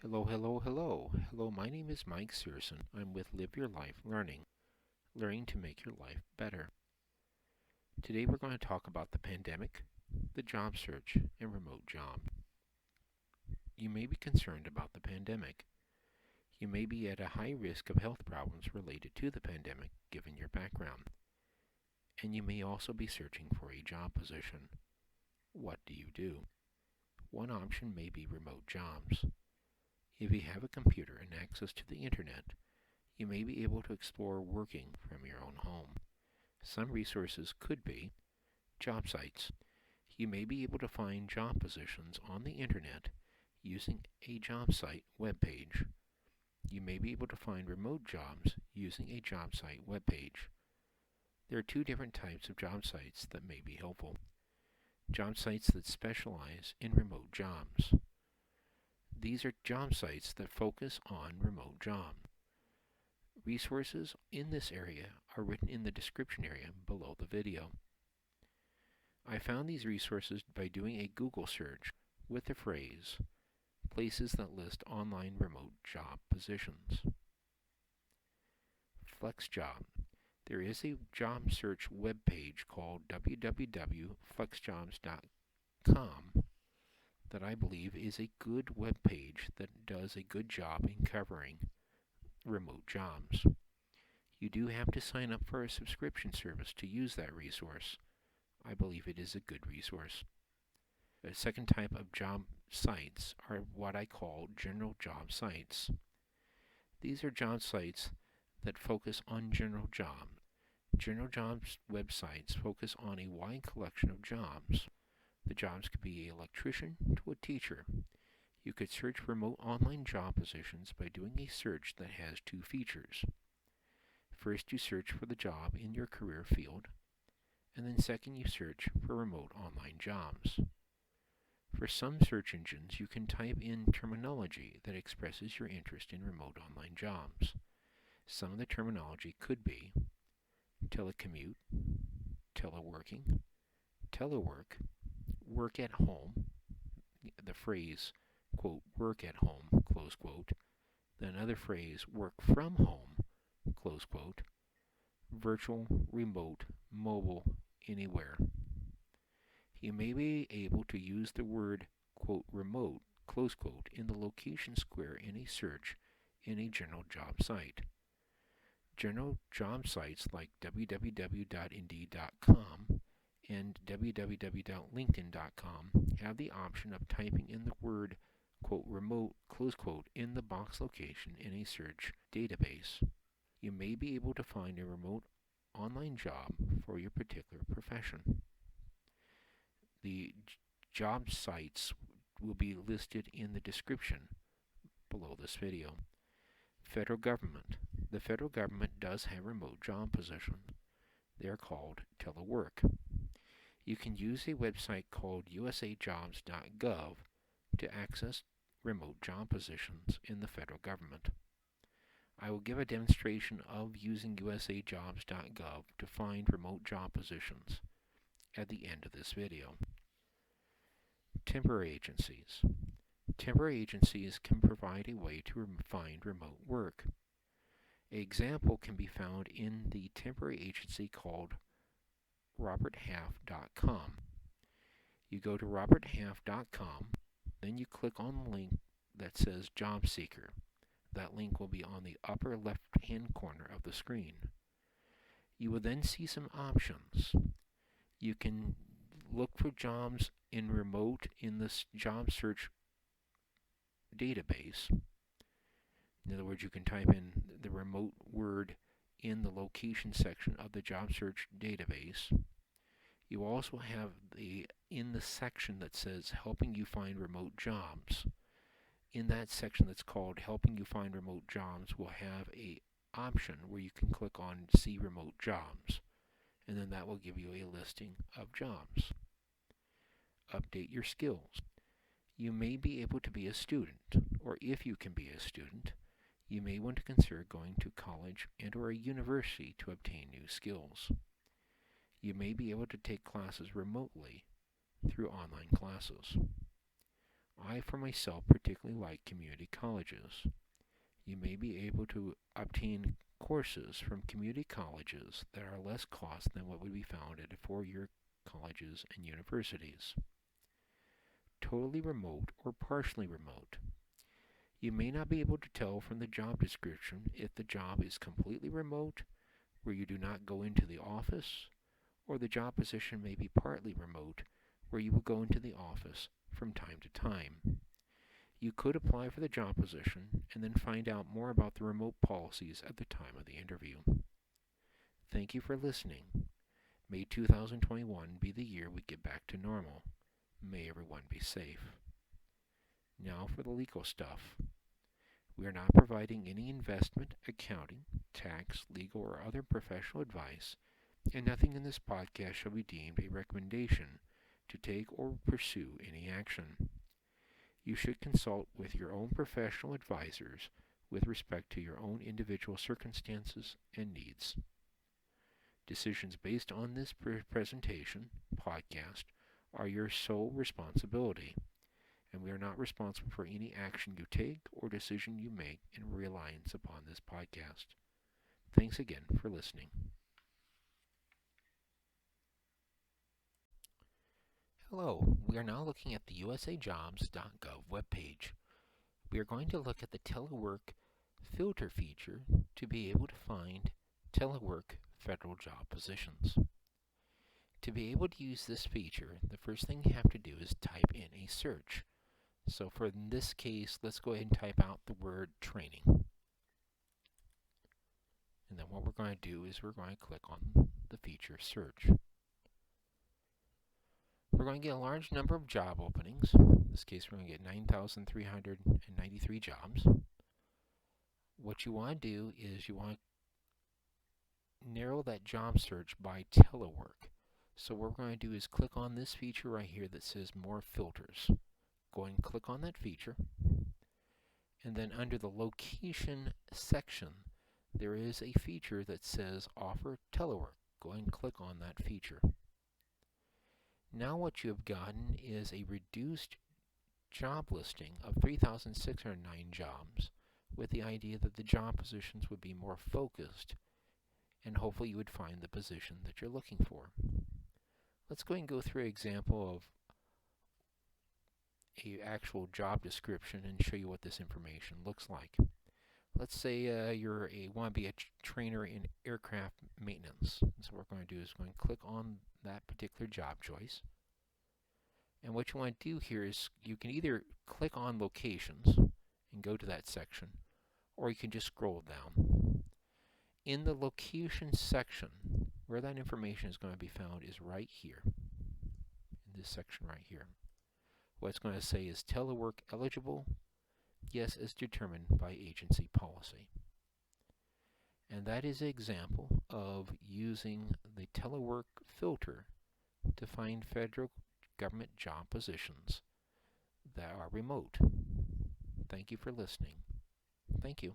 Hello, hello, hello. Hello, my name is Mike Searson. I'm with Live Your Life Learning, learning to make your life better. Today we're going to talk about the pandemic, the job search, and remote jobs. You may be concerned about the pandemic. You may be at a high risk of health problems related to the pandemic, given your background. And you may also be searching for a job position. What do you do? One option may be remote jobs. If you have a computer and access to the internet, you may be able to explore working from your own home. Some resources could be job sites. You may be able to find job positions on the internet using a job site web page. You may be able to find remote jobs using a job site web page. There are two different types of job sites that may be helpful. Job sites that specialize in remote jobs. These are job sites that focus on remote jobs. Resources in this area are written in the description area below the video. I found these resources by doing a Google search with the phrase, places that list online remote job positions. FlexJob. There is a job search web page called www.flexjobs.com that I believe is a good web page that does a good job in covering remote jobs. You do have to sign up for a subscription service to use that resource. I believe it is a good resource. A second type of job sites are what I call general job sites. These are job sites that focus on general jobs. General jobs websites focus on a wide collection of jobs. The jobs could be an electrician to a teacher. You could search remote online job positions by doing a search that has two features. First, you search for the job in your career field, and then second, you search for remote online jobs. For some search engines, you can type in terminology that expresses your interest in remote online jobs. Some of the terminology could be telecommute, teleworking, telework, work at home, the phrase, quote, work at home, close quote, then another phrase, work from home, close quote, virtual, remote, mobile, anywhere. You may be able to use the word, quote, remote, close quote, in the location square in a search in a general job site. General job sites like www.indeed.com and www.linkedin.com have the option of typing in the word, quote, remote, close quote, in the box location in a search database. You may be able to find a remote online job for your particular profession. The job sites will be listed in the description below this video. Federal government. The federal government does have remote job positions. They are called Telework. You can use a website called usajobs.gov to access remote job positions in the federal government. I will give a demonstration of using usajobs.gov to find remote job positions at the end of this video. Temporary agencies. Temporary agencies can provide a way to find remote work. An example can be found in the temporary agency called roberthalf.com. You go to roberthalf.com, then you click on the link that says Job Seeker. That link will be on the upper left-hand corner of the screen. You will then see some options. You can look for jobs in remote in this job search database. In other words, you can type in the remote word in the location section of the job search database. You also have in the section that says helping you find remote jobs. In that section that's called helping you find remote jobs will have a option where you can click on see remote jobs, and then that will give you a listing of jobs. Update your skills. You may be able to be a student, or if you can be a student, you may want to consider going to college and or a university to obtain new skills. You may be able to take classes remotely through online classes. I, for myself, particularly like community colleges. You may be able to obtain courses from community colleges that are less cost than what would be found at four-year colleges and universities. Totally remote or partially remote. You may not be able to tell from the job description if the job is completely remote, where you do not go into the office, or the job position may be partly remote, where you will go into the office from time to time. You could apply for the job position and then find out more about the remote policies at the time of the interview. Thank you for listening. May 2021 be the year we get back to normal. May everyone be safe. Now for the legal stuff. We are not providing any investment, accounting, tax, legal, or other professional advice, and nothing in this podcast shall be deemed a recommendation to take or pursue any action. You should consult with your own professional advisors with respect to your own individual circumstances and needs. Decisions based on this presentation, podcast, are your sole responsibility, and we are not responsible for any action you take or decision you make in reliance upon this podcast. Thanks again for listening. Hello, we are now looking at the usajobs.gov webpage. We are going to look at the Telework Filter feature to be able to find telework federal job positions. To be able to use this feature, the first thing you have to do is type in a search. So for this case, let's go ahead and type out the word training. And then what we're going to do is we're going to click on the feature search. We're going to get a large number of job openings. In this case, we're going to get 9,393 jobs. What you want to do is you want to narrow that job search by telework. So what we're going to do is click on this feature right here that says More Filters. Go ahead and click on that feature. And then under the Location section, there is a feature that says Offer Telework. Go ahead and click on that feature. Now what you have gotten is a reduced job listing of 3,609 jobs, with the idea that the job positions would be more focused, and hopefully you would find the position that you're looking for. Let's go ahead and go through an example of an actual job description and show you what this information looks like. Let's say you want to be a trainer in aircraft maintenance. So what we're going to do is we're going to click on that particular job choice. And what you want to do here is you can either click on locations and go to that section, or you can just scroll down. In the location section, where that information is going to be found is right here, in this section right here. What it's going to say is telework eligible, yes, as determined by agency policy. And that is an example of using the telework filter to find federal government job positions that are remote. Thank you for listening. Thank you.